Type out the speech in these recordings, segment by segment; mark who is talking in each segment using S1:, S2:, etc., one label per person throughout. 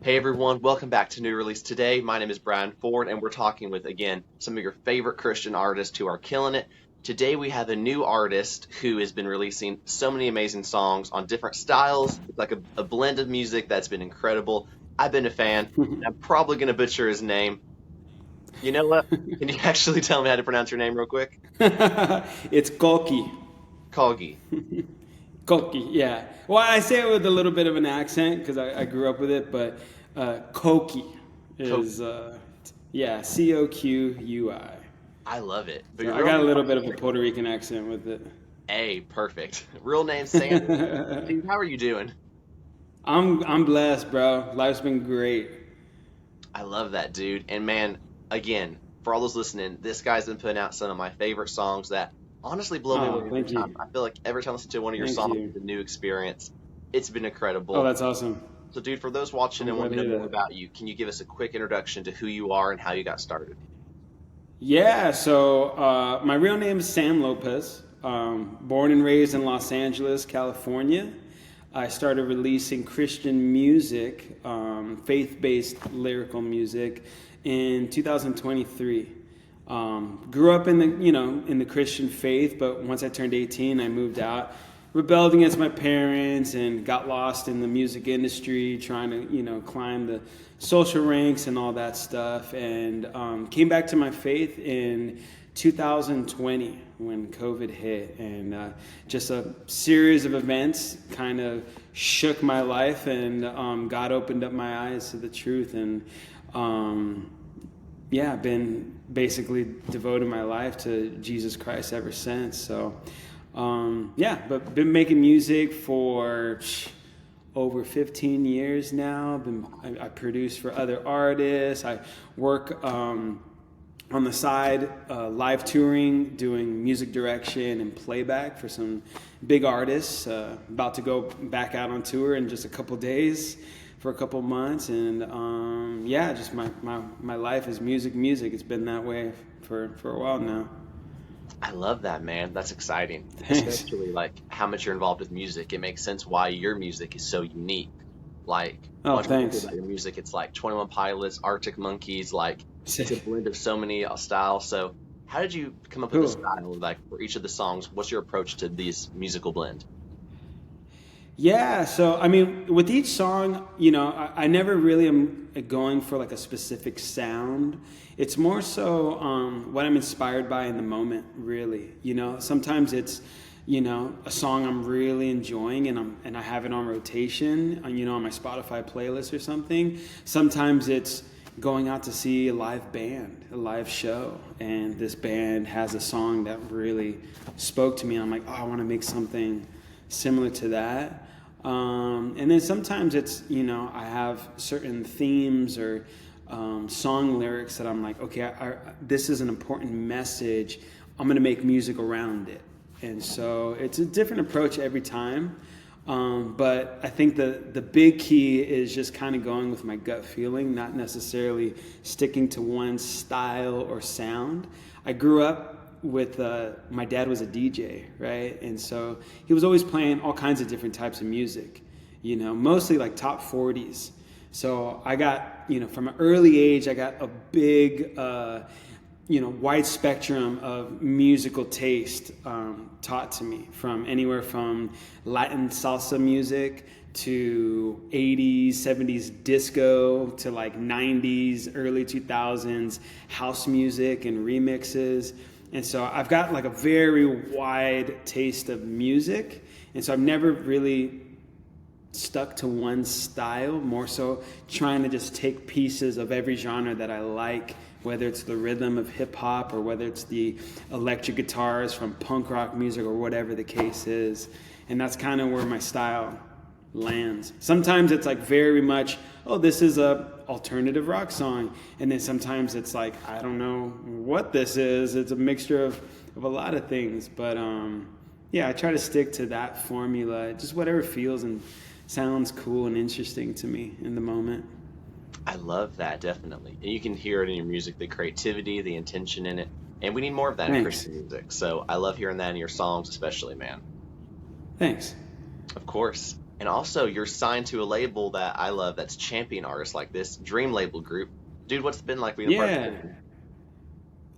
S1: Hey everyone, welcome back to New Release Today. My name is Brian Ford, and we're talking with, again, some of your favorite Christian artists who are killing it. Today we have a new artist who has been releasing so many amazing songs on different styles. It's like a blend of music that's been incredible. I've been a fan, and I'm probably going to butcher his name. You know what? Can you actually tell me how to pronounce your name real quick?
S2: It's Coqui.
S1: Coqui.
S2: Coqui, yeah. Well, I say it with a little bit of an accent because I grew up with it, but Coqui is,
S1: Coqui.
S2: yeah, Coqui.
S1: I love it. But
S2: So
S1: your
S2: I
S1: real
S2: got a
S1: name,
S2: little bit of a Puerto Rican accent with it.
S1: A, perfect. Real name Sam. Dude, how are you doing?
S2: I'm blessed, bro. Life's been great.
S1: I love that, dude. And man, again, for all those listening, this guy's been putting out some of my favorite songs that honestly blow me
S2: Oh,
S1: away every
S2: thank
S1: time.
S2: you.
S1: I feel like every time I listen to one of your
S2: Thank
S1: songs,
S2: you.
S1: it's a new experience. It's been
S2: Oh,
S1: incredible.
S2: that's awesome.
S1: So, dude, for those watching
S2: I'm
S1: and
S2: glad
S1: want
S2: to
S1: to know
S2: hear
S1: more
S2: that.
S1: about you, can you give us a quick introduction to who you are and how you got started?
S2: Yeah, so my real name is Sam Lopez. Born and raised in Los Angeles, California. I started releasing Christian music, faith-based lyrical music, in 2023. Grew up in the Christian faith, but once I turned 18, I moved out, rebelled against my parents, and got lost in the music industry, trying to climb the social ranks and all that stuff, and came back to my faith in 2020 when COVID hit, and just a series of events kind of shook my life, and God opened up my eyes to the truth, and yeah, been basically devoted my life to Jesus Christ ever since. So, yeah, but been making music for over 15 years now. I produce for other artists. I work on the side, live touring, doing music direction and playback for some big artists. About to go back out on tour in just a couple days for a couple months, and yeah, just my life is music. It's been that way for a while now.
S1: I love that, man. That's exciting,
S2: Thanks.
S1: especially like how much you're involved with music. It makes sense why your music is so unique. Like,
S2: Oh,
S1: once you think
S2: thanks.
S1: about your music, it's like 21 Pilots, Arctic Monkeys, like it's a blend of so many styles. So, how did you come up with the
S2: Cool.
S1: style? Like for each of the songs, what's your approach to these musical blend?
S2: Yeah, so I mean, with each song, I never really am going for like a specific sound. It's more so what I'm inspired by in the moment, really. Sometimes it's a song I'm really enjoying, and I have it on rotation, on my Spotify playlist or something. Sometimes it's going out to see a live band, a live show, and this band has a song that really spoke to me. I'm like, oh, I want to make something similar to that. And then sometimes it's, I have certain themes or song lyrics that I'm like, okay, this is an important message. I'm going to make music around it. And so it's a different approach every time. But I think the big key is just kind of going with my gut feeling, not necessarily sticking to one style or sound. I grew up with my dad was a DJ, right? And so he was always playing all kinds of different types of music, mostly like top 40s. So I got, from an early age, I got a big, wide spectrum of musical taste taught to me, from anywhere from Latin salsa music to 80s, 70s disco to like 90s, early 2000s house music and remixes. And so I've got like a very wide taste of music. And so I've never really stuck to one style, more so trying to just take pieces of every genre that I like, whether it's the rhythm of hip hop or whether it's the electric guitars from punk rock music or whatever the case is. And that's kind of where my style lands. Sometimes it's like very much, oh, this is a alternative rock song, and then sometimes it's like, I don't know what this is. It's a mixture of a lot of things, but yeah, I try to stick to that formula, just whatever feels and sounds cool and interesting to me in the moment.
S1: I love that, definitely. And you can hear it in your music, the creativity, the intention in it. And we need more of that in
S2: Thanks.
S1: Christian music. So I love hearing that in your songs, especially, man.
S2: Thanks.
S1: Of course. And also, you're signed to a label that I love that's champion artists like this, Dream Label Group. Dude, what's it been like being a part of
S2: Yeah.
S1: Dream?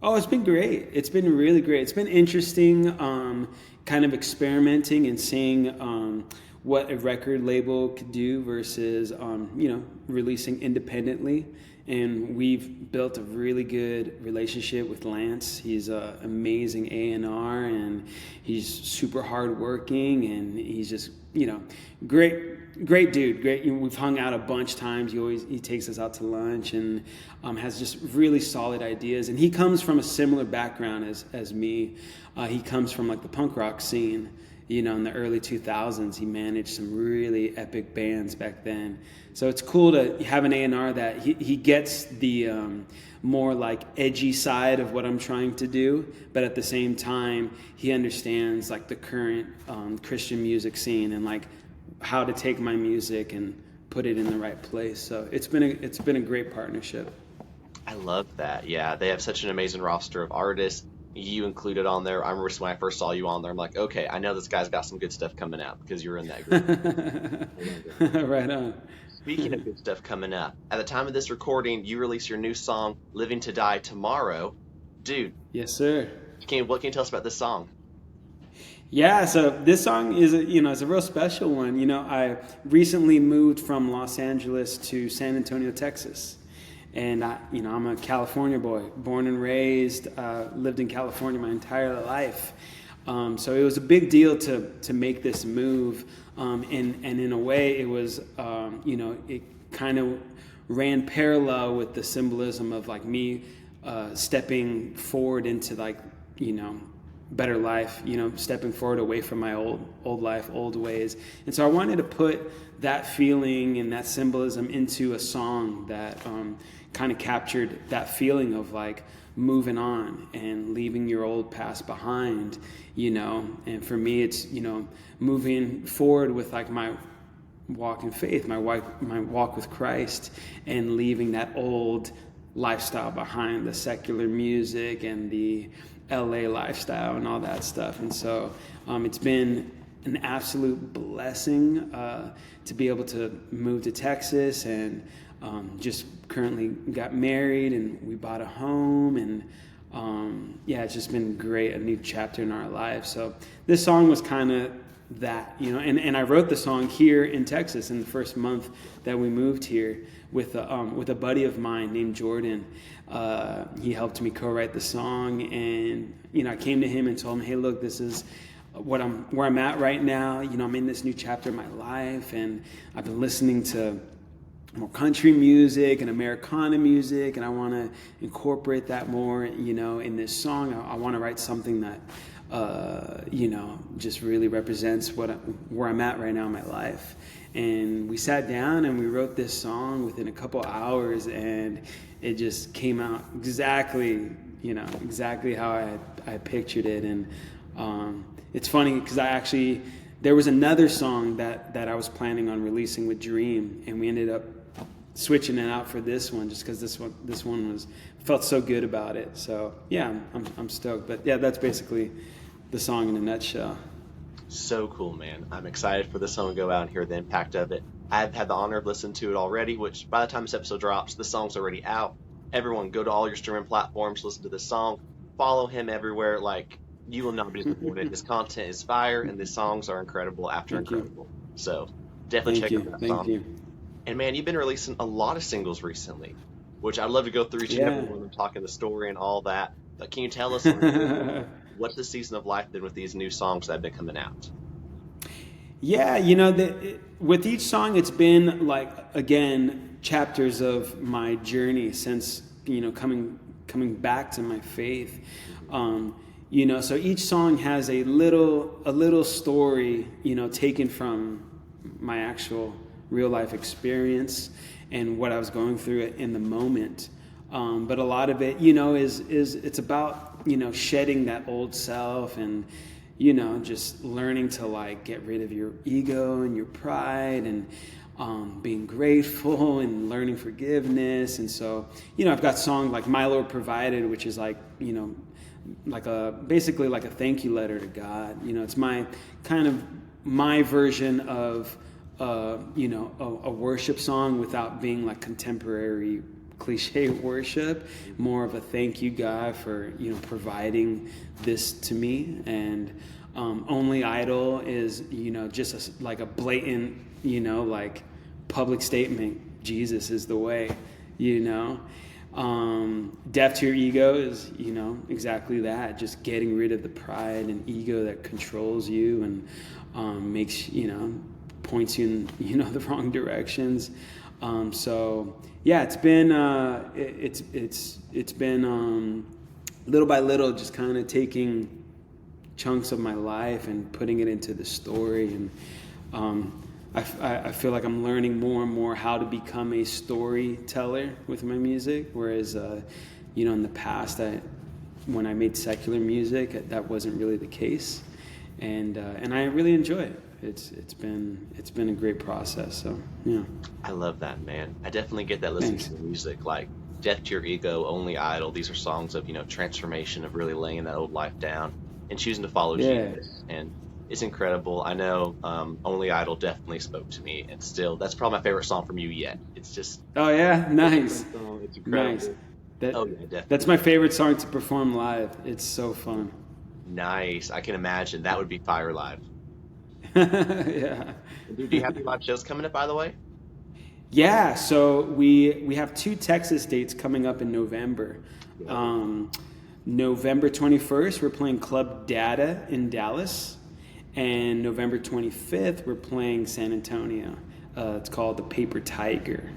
S2: Oh, it's been great. It's been really great. It's been interesting, kind of experimenting and seeing what a record label could do versus, releasing independently. And we've built a really good relationship with Lance. He's an amazing A&R, and he's super hardworking, and he's just, great dude. Great. We've hung out a bunch times. He takes us out to lunch, and has just really solid ideas. And he comes from a similar background as me. He comes from like the punk rock scene. In the early 2000s, he managed some really epic bands back then. So it's cool to have an A&R that he gets the more like edgy side of what I'm trying to do, but at the same time, he understands like the current Christian music scene and like how to take my music and put it in the right place. So it's been a great partnership.
S1: I love that. Yeah, they have such an amazing roster of artists. You included on there. I remember when I first saw you on there, I'm like, okay, I know this guy's got some good stuff coming out because you're in that group. I love it.
S2: Right on.
S1: Speaking of good stuff coming up, at the time of this recording, you release your new song, Living to Die Tomorrow. Dude,
S2: Yes, sir.
S1: what can you tell us about this song?
S2: Yeah, so this song is a real special one. I recently moved from Los Angeles to San Antonio, Texas, and I'm a California boy, born and raised, lived in California my entire life. So it was a big deal to make this move, and in a way, it was it kind of ran parallel with the symbolism of like me stepping forward into like better life, stepping forward away from my old life, old ways. And so I wanted to put that feeling and that symbolism into a song that kind of captured that feeling of like moving on and leaving your old past behind, and for me it's, moving forward with like my walk in faith, my walk with Christ, and leaving that old lifestyle behind, the secular music and the LA lifestyle and all that stuff. And so it's been an absolute blessing to be able to move to Texas, and just currently got married, and we bought a home, and it's just been great, a new chapter in our life. So this song was kind of that, and I wrote the song here in Texas in the first month that we moved here with a buddy of mine named Jordan. He helped me co-write the song, and I came to him and told him, hey, look, this is where I'm at right now. I'm in this new chapter of my life, and I've been listening to more country music and Americana music, and I want to incorporate that more, in this song. I want to write something that, just really represents where I'm at right now in my life. And we sat down and we wrote this song within a couple hours, and it just came out exactly how I pictured it. And it's funny because there was another song that I was planning on releasing with Dream, and we ended up switching it out for this one just because this one felt so good about it. So yeah, I'm stoked. But yeah, that's basically the song in a nutshell.
S1: So cool, man. I'm excited for this song to go out and hear the impact of it. I've had the honor of listening to it already, which by the time this episode drops, the song's already out. Everyone, go to all your streaming platforms, listen to this song, follow him everywhere. Like, you will not be disappointed. His content is fire, and the songs are incredible after
S2: Thank
S1: incredible.
S2: you.
S1: So definitely
S2: Thank
S1: check out
S2: you.
S1: that
S2: Thank
S1: song.
S2: you.
S1: And man, you've been releasing a lot of singles recently, which I'd love to go through each and every
S2: Yeah.
S1: one and talking the story and all that. But can you tell us a little bit what's the season of life been with these new songs that have been coming out?
S2: Yeah, with each song, it's been like, again, chapters of my journey since coming back to my faith. So each song has a little story, taken from my actual real life experience and what I was going through in the moment. But a lot of it, it's about shedding that old self and just learning to like get rid of your ego and your pride, and being grateful and learning forgiveness. And so, I've got songs like My Lord Provided, which is like, basically like a thank you letter to God. It's my version of a worship song without being like contemporary cliche worship. More of a thank you, God, for providing this to me. And Only Idol is just like a blatant like public statement. Jesus is the way. Death to Your Ego is exactly that, just getting rid of the pride and ego that controls you and makes points you in the wrong directions. So yeah, it's been it's been little by little just kind of taking chunks of my life and putting it into the story. And I feel like I'm learning more and more how to become a storyteller with my music, whereas in the past, when I made secular music, that wasn't really the case, and I really enjoy it. It's been a great process. So yeah,
S1: I love that, man. I definitely get that listening
S2: thanks.
S1: to the music. Like Death to Your Ego, Only Idol. These are songs of transformation, of really laying that old life down and choosing to follow
S2: Yeah.
S1: Jesus. And it's incredible. I know Only Idol definitely spoke to me, and still, that's probably my favorite song from you yet. It's just
S2: Oh yeah,
S1: such a
S2: nice,
S1: fun song. It's
S2: nice.
S1: incredible.
S2: That
S1: Oh yeah,
S2: that's
S1: definitely.
S2: my favorite song to perform live. It's so fun.
S1: Nice. I can imagine that would be fire live.
S2: Yeah.
S1: And dude, do you have any live shows coming up, by the way?
S2: Yeah, so we have two Texas dates coming up in November.
S1: Yo.
S2: Um, November 21st, we're playing Club Data in Dallas, and November 25th, we're playing San Antonio. It's called the Paper Tiger.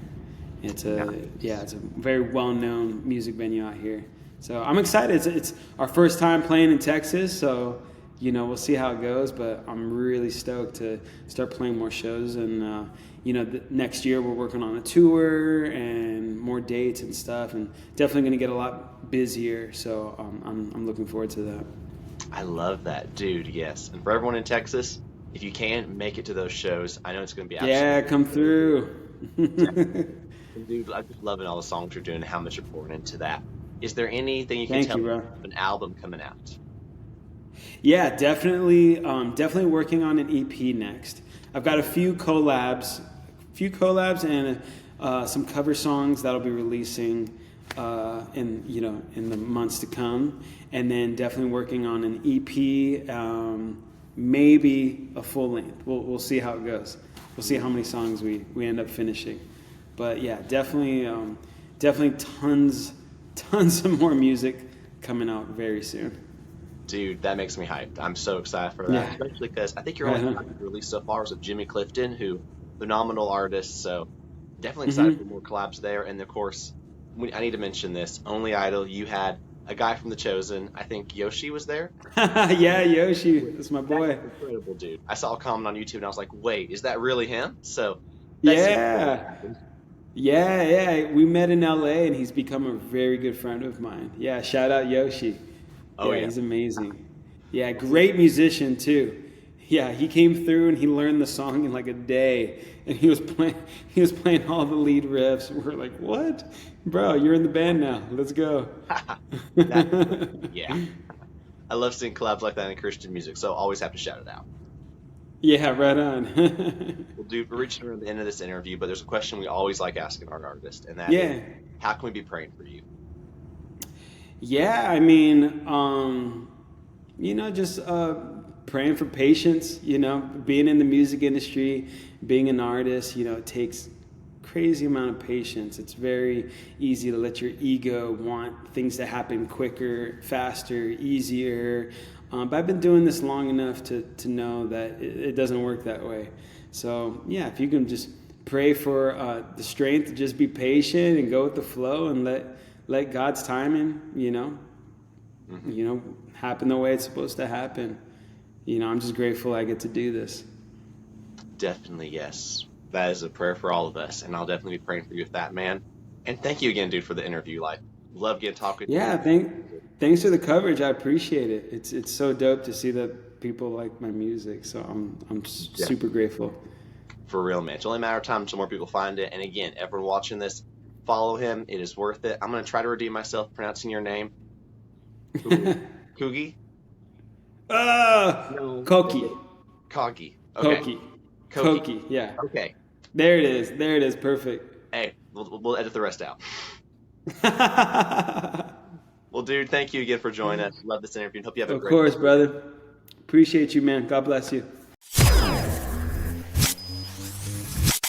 S1: Nice.
S2: It's a very well-known music venue out here. So I'm excited. It's our first time playing in Texas, so we'll see how it goes. But I'm really stoked to start playing more shows. And next year we're working on a tour and more dates and stuff, and definitely going to get a lot busier. So I'm looking forward to that.
S1: I love that, dude. Yes. And for everyone in Texas, if you can make it to those shows, I know it's going to be
S2: Yeah,
S1: absolutely
S2: come
S1: incredible.
S2: through.
S1: And dude, I'm just loving all the songs you're doing and how much you're pouring into that. Is there anything you can
S2: Thank
S1: tell
S2: you,
S1: me
S2: bro.
S1: of an album coming out?
S2: Yeah, definitely. Definitely working on an EP next. I've got a few collabs, and some cover songs that'll be releasing in the months to come, and then definitely working on an EP, maybe a full length. We'll see how it goes. We'll see how many songs we end up finishing. But yeah, definitely tons of more music coming out very soon.
S1: Dude, that makes me hyped. I'm so excited for that,
S2: Yeah,
S1: especially because I think your
S2: right
S1: only
S2: on.
S1: collab you've released so far is with Jimmy Clifton, who phenomenal artist. So definitely excited for
S2: Hmm.
S1: more collabs there. And of course, I need to mention this. Only Idol, you had a guy from The Chosen. I think Yoshi was there.
S2: Yeah, Yoshi,
S1: Wait,
S2: that's my
S1: that's
S2: boy.
S1: incredible, dude. I saw a comment on YouTube and I was like, wait, is that really him? So that's super cool that
S2: Yeah,
S1: happened.
S2: yeah. We met in LA, and he's become a very good friend of mine. Yeah, shout out Yoshi.
S1: Oh
S2: Yeah,
S1: yeah.
S2: he's amazing. Yeah,
S1: Yes, he
S2: great musician too. Yeah, he came through and he learned the song in like a day, and he was playing all the lead riffs. We're like, what, bro? You're in the band now. Let's go.
S1: That's yeah. I love seeing collabs like that in Christian music, so always have to shout it out.
S2: Yeah, right on.
S1: Well, dude, we're reaching around the end of this interview, but there's a question we always like asking our artist, and that is,
S2: Yeah.
S1: how can we be praying for you?
S2: Yeah, I mean, just praying for patience. Being in the music industry, being an artist, it takes crazy amount of patience. It's very easy to let your ego want things to happen quicker, faster, easier. But I've been doing this long enough to know that it doesn't work that way. So yeah, if you can just pray for the strength to just be patient and go with the flow and let God's timing,
S1: Hmm.
S2: happen the way it's supposed to happen. I'm just grateful I get to do this.
S1: Definitely, yes. That is a prayer for all of us, and I'll definitely be praying for you with that, man. And thank you again, dude, for the interview. Like, love getting to talk with you.
S2: Yeah, thanks for the coverage. I appreciate it. It's so dope to see that people like my music. So I'm super
S1: Definitely.
S2: grateful.
S1: For real, man. It's only a matter of time until more people find it. And again, everyone watching this, follow him. It is worth it. I'm going to try to redeem myself pronouncing your name. Cool. Coogie? No.
S2: Coqui,
S1: Coqui. Okay.
S2: Coqui.
S1: Coqui?
S2: Coqui, yeah.
S1: Okay.
S2: There it is. There it is. Perfect.
S1: Hey, we'll edit the rest out. Well, dude, thank you again for joining us. Love this interview and hope you have a
S2: Of
S1: great
S2: course,
S1: rest of your day.
S2: brother. Appreciate you, man. God bless you.